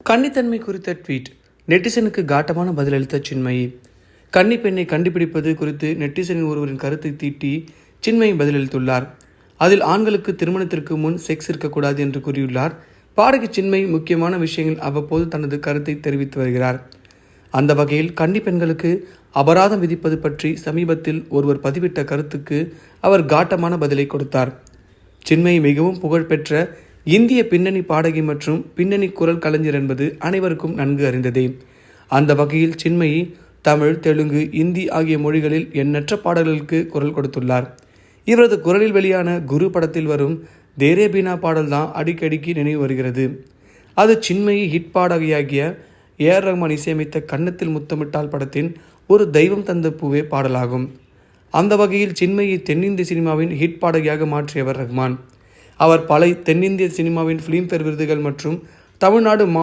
கன்னித்தன்மை குறித்த ட்வீட் நெட்டிசனுக்கு காட்டமான பதிலளித்த சின்மயி. கன்னி பெண்ணை கண்டுபிடிப்பது குறித்து நெட்டிசனின் ஒருவரின் கருத்தை தீட்டி சின்மயி பதிலளித்துள்ளார். அதில் ஆண்களுக்கு திருமணத்திற்கு முன் செக்ஸ் இருக்கக்கூடாது என்று கூறியுள்ளார். பாடகி சின்மயி முக்கியமான விஷயங்கள் அவ்வப்போது தனது கருத்தை தெரிவித்து வருகிறார். அந்த வகையில் கன்னி பெண்களுக்கு அபராதம் விதிப்பது பற்றி சமீபத்தில் ஒருவர் பதிவிட்ட கருத்துக்கு அவர் காட்டமான பதிலை கொடுத்தார். சின்மயி மிகவும் புகழ்பெற்ற இந்திய பின்னணி பாடகி மற்றும் பின்னணி குரல் கலைஞர் என்பது அனைவருக்கும் நன்கு அறிந்ததே. அந்த வகையில் சின்மயி தமிழ், தெலுங்கு, இந்தி ஆகிய மொழிகளில் எண்ணற்ற பாடல்களுக்கு குரல் கொடுத்துள்ளார். இவரது குரலில் வெளியான குரு படத்தில் வரும் தேரே பீனா பாடல் தான் அடிக்கடிக்கு நினைவு வருகிறது. அது சின்மயி ஹிட் பாடகியாகிய ஏஆர் ரஹ்மான் இசையமைத்த கன்னத்தில் முத்தமிட்டால் படத்தின் ஒரு தெய்வம் தந்த பூவே பாடலாகும். அந்த வகையில் சின்மயி தென்னிந்திய சினிமாவின் ஹிட் பாடகியாக மாற்றியவர் ரஹ்மான். அவர் பல தென்னிந்திய சினிமாவின் ஃபிலிம்பேர் விருதுகள் மற்றும் தமிழ்நாடு